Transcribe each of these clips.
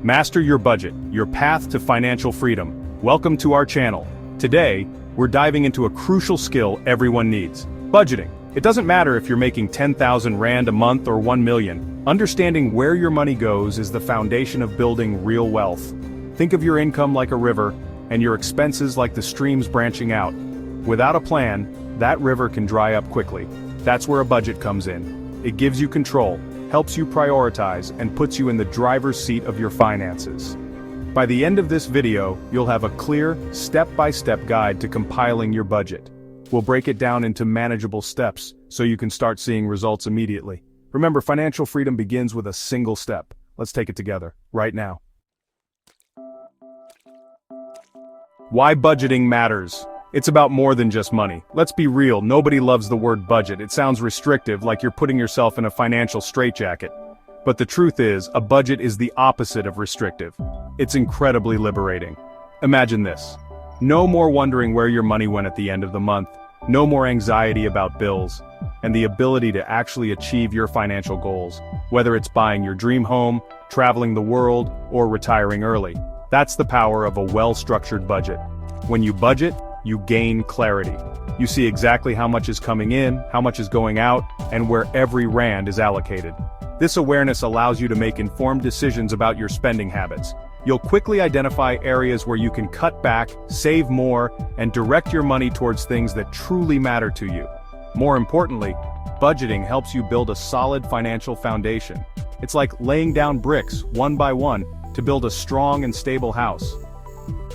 Master your budget, your path to financial freedom. Welcome to our channel. Today, we're diving into a crucial skill everyone needs: budgeting. It doesn't matter if you're making 10,000 Rand a month or 1 million. Understanding where your money goes is the foundation of building real wealth. Think of your income like a river, and your expenses like the streams branching out. Without a plan, that river can dry up quickly. That's where a budget comes in. It gives you control, helps you prioritize, and puts you in the driver's seat of your finances. By the end of this video, you'll have a clear, step-by-step guide to compiling your budget. We'll break it down into manageable steps, so you can start seeing results immediately. Remember, financial freedom begins with a single step. Let's take it together, right now. Why budgeting matters. It's about more than just money. Let's be real, nobody loves the word budget. It sounds restrictive, like you're putting yourself in a financial straitjacket. But the truth is, a budget is the opposite of restrictive. It's incredibly liberating. Imagine this. No more wondering where your money went at the end of the month. No more anxiety about bills. And the ability to actually achieve your financial goals. Whether it's buying your dream home, traveling the world, or retiring early. That's the power of a well-structured budget. When you budget, you gain clarity. You see exactly how much is coming in, how much is going out, and where every rand is allocated. This awareness allows you to make informed decisions about your spending habits. You'll quickly identify areas where you can cut back, save more, and direct your money towards things that truly matter to you. More importantly, budgeting helps you build a solid financial foundation. It's like laying down bricks, one by one, to build a strong and stable house.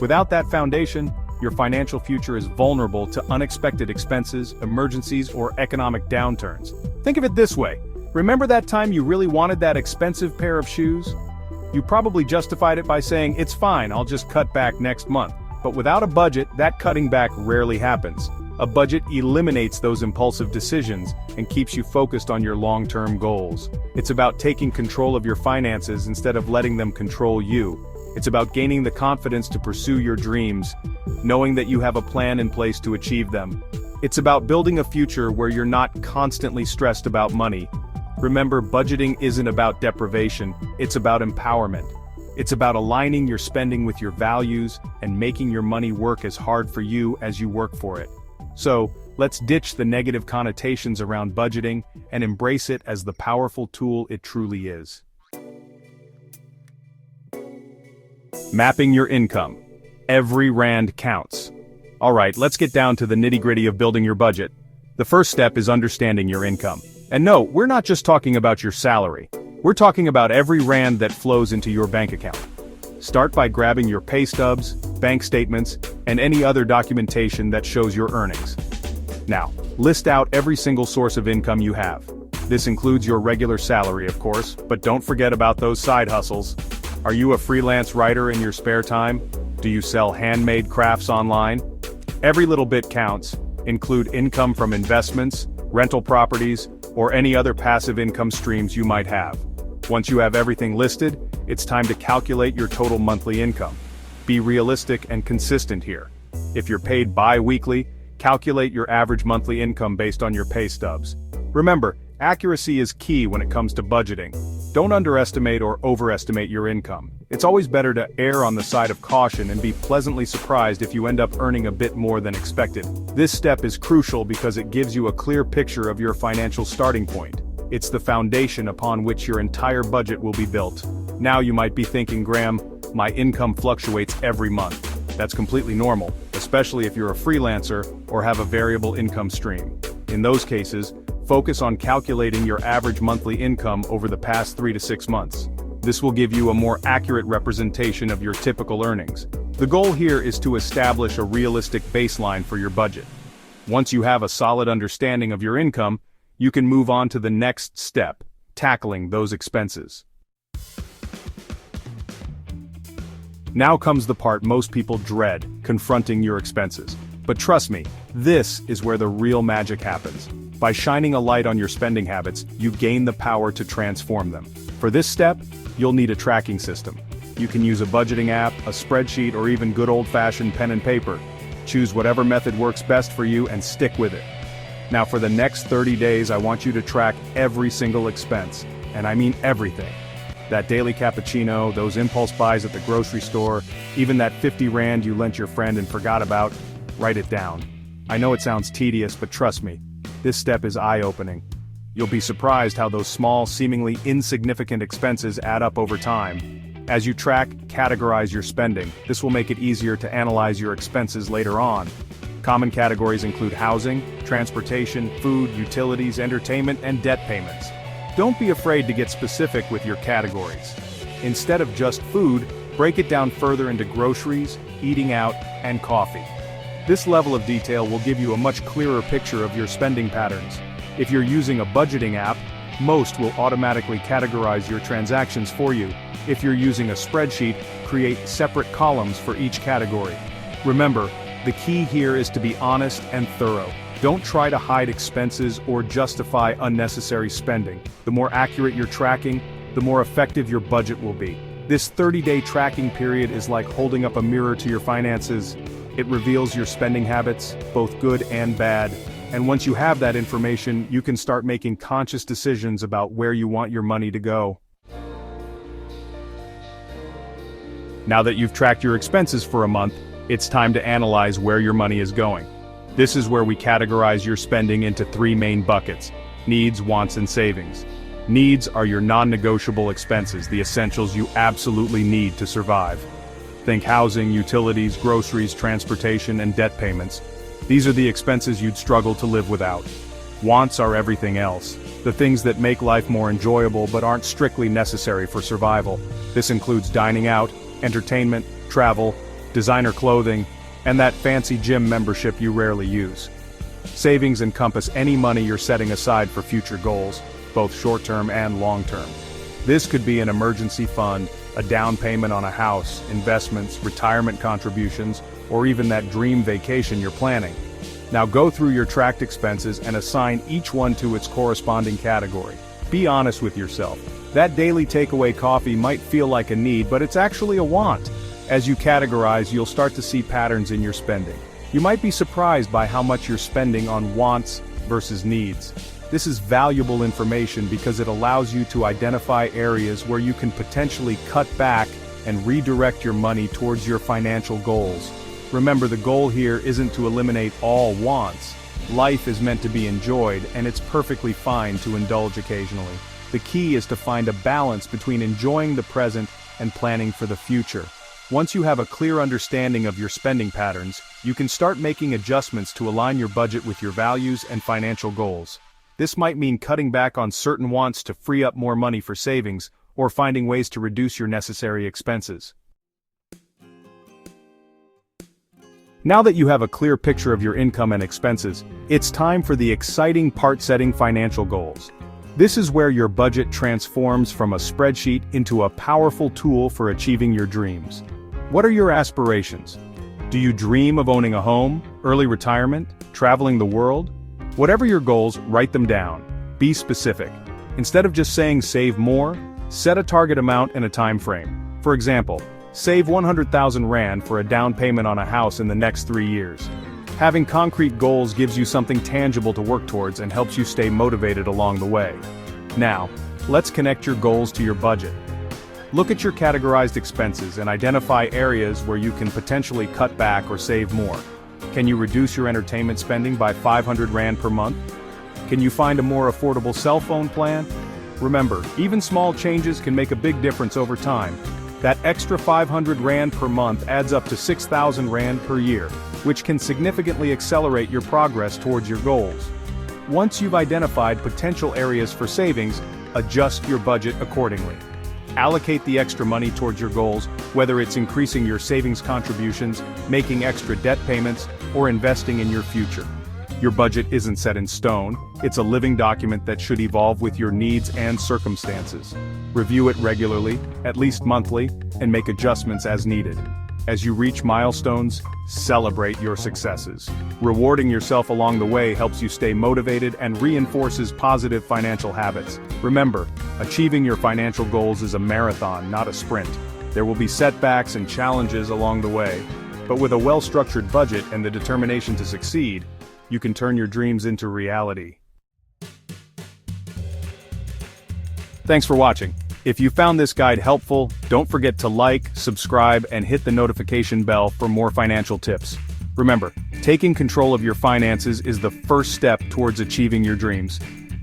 Without that foundation, your financial future is vulnerable to unexpected expenses, emergencies, or economic downturns. Think of it this way. Remember that time you really wanted that expensive pair of shoes? You probably justified it by saying, "It's fine, I'll just cut back next month." But without a budget, that cutting back rarely happens. A budget eliminates those impulsive decisions and keeps you focused on your long-term goals. It's about taking control of your finances instead of letting them control you. It's about gaining the confidence to pursue your dreams, knowing that you have a plan in place to achieve them. It's about building a future where you're not constantly stressed about money. Remember, budgeting isn't about deprivation, it's about empowerment. It's about aligning your spending with your values and making your money work as hard for you as you work for it. So, let's ditch the negative connotations around budgeting and embrace it as the powerful tool it truly is. Mapping your income. Every rand counts. Alright, let's get down to the nitty-gritty of building your budget. The first step is understanding your income. And no, we're not just talking about your salary. We're talking about every rand that flows into your bank account. Start by grabbing your pay stubs, bank statements, and any other documentation that shows your earnings. Now, list out every single source of income you have. This includes your regular salary, of course, but don't forget about those side hustles. Are you a freelance writer in your spare time? Do you sell handmade crafts online? Every little bit counts. Include income from investments, rental properties, or any other passive income streams you might have. Once you have everything listed, it's time to calculate your total monthly income. Be realistic and consistent here. If you're paid bi-weekly, calculate your average monthly income based on your pay stubs. Remember, accuracy is key when it comes to budgeting. Don't underestimate or overestimate your income. It's always better to err on the side of caution and be pleasantly surprised if you end up earning a bit more than expected. This step is crucial because it gives you a clear picture of your financial starting point. It's the foundation upon which your entire budget will be built. Now you might be thinking, Graham, my income fluctuates every month. That's completely normal, especially if you're a freelancer or have a variable income stream. In those cases, focus on calculating your average monthly income over the past 3 to 6 months. This will give you a more accurate representation of your typical earnings. The goal here is to establish a realistic baseline for your budget. Once you have a solid understanding of your income, you can move on to the next step, tackling those expenses. Now comes the part most people dread, confronting your expenses. But trust me, this is where the real magic happens. By shining a light on your spending habits, you gain the power to transform them. For this step, you'll need a tracking system. You can use a budgeting app, a spreadsheet, or even good old-fashioned pen and paper. Choose whatever method works best for you and stick with it. Now for the next 30 days, I want you to track every single expense, and I mean everything. That daily cappuccino, those impulse buys at the grocery store, even that 50 Rand you lent your friend and forgot about, write it down. I know it sounds tedious, but trust me, this step is eye-opening. You'll be surprised how those small, seemingly insignificant expenses add up over time. As you track, categorize your spending, this will make it easier to analyze your expenses later on. Common categories include housing, transportation, food, utilities, entertainment, and debt payments. Don't be afraid to get specific with your categories. Instead of just food, break it down further into groceries, eating out, and coffee. This level of detail will give you a much clearer picture of your spending patterns. If you're using a budgeting app, most will automatically categorize your transactions for you. If you're using a spreadsheet, create separate columns for each category. Remember, the key here is to be honest and thorough. Don't try to hide expenses or justify unnecessary spending. The more accurate you're tracking, the more effective your budget will be. This 30-day tracking period is like holding up a mirror to your finances. It reveals your spending habits, both good and bad. And once you have that information, you can start making conscious decisions about where you want your money to go. Now that you've tracked your expenses for a month, it's time to analyze where your money is going. This is where we categorize your spending into 3 main buckets: needs, wants, and savings. Needs are your non-negotiable expenses, the essentials you absolutely need to survive. Think housing, utilities, groceries, transportation, and debt payments. These are the expenses you'd struggle to live without. Wants are everything else, the things that make life more enjoyable but aren't strictly necessary for survival. This includes dining out, entertainment, travel, designer clothing, and that fancy gym membership you rarely use. Savings encompass any money you're setting aside for future goals, both short-term and long-term. This could be an emergency fund, a down payment on a house, investments, retirement contributions, or even that dream vacation you're planning. Now go through your tracked expenses and assign each one to its corresponding category. Be honest with yourself. That daily takeaway coffee might feel like a need, but it's actually a want. As you categorize, you'll start to see patterns in your spending. You might be surprised by how much you're spending on wants versus needs. This is valuable information because it allows you to identify areas where you can potentially cut back and redirect your money towards your financial goals. Remember, the goal here isn't to eliminate all wants. Life is meant to be enjoyed, and it's perfectly fine to indulge occasionally. The key is to find a balance between enjoying the present and planning for the future. Once you have a clear understanding of your spending patterns, you can start making adjustments to align your budget with your values and financial goals. This might mean cutting back on certain wants to free up more money for savings, or finding ways to reduce your necessary expenses. Now that you have a clear picture of your income and expenses, it's time for the exciting part: setting financial goals. This is where your budget transforms from a spreadsheet into a powerful tool for achieving your dreams. What are your aspirations? Do you dream of owning a home, early retirement, traveling the world? Whatever your goals, write them down. Be specific. Instead of just saying save more, set a target amount and a time frame. For example, save 100,000 Rand for a down payment on a house in the next 3 years. Having concrete goals gives you something tangible to work towards and helps you stay motivated along the way. Now, let's connect your goals to your budget. Look at your categorized expenses and identify areas where you can potentially cut back or save more. Can you reduce your entertainment spending by 500 Rand per month? Can you find a more affordable cell phone plan? Remember, even small changes can make a big difference over time. That extra 500 Rand per month adds up to 6,000 Rand per year, which can significantly accelerate your progress towards your goals. Once you've identified potential areas for savings, adjust your budget accordingly. Allocate the extra money towards your goals, whether it's increasing your savings contributions, making extra debt payments, or investing in your future. Your budget isn't set in stone, it's a living document that should evolve with your needs and circumstances. Review it regularly, at least monthly, and make adjustments as needed. As you reach milestones, celebrate your successes. Rewarding yourself along the way helps you stay motivated and reinforces positive financial habits. Remember, achieving your financial goals is a marathon, not a sprint. There will be setbacks and challenges along the way, but with a well-structured budget and the determination to succeed, you can turn your dreams into reality. Thanks for watching. If you found this guide helpful, don't forget to like, subscribe, and hit the notification bell for more financial tips. Remember, taking control of your finances is the first step towards achieving your dreams.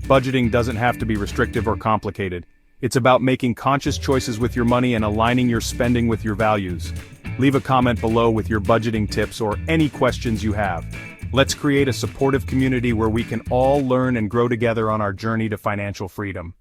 Budgeting doesn't have to be restrictive or complicated. It's about making conscious choices with your money and aligning your spending with your values. Leave a comment below with your budgeting tips or any questions you have. Let's create a supportive community where we can all learn and grow together on our journey to financial freedom.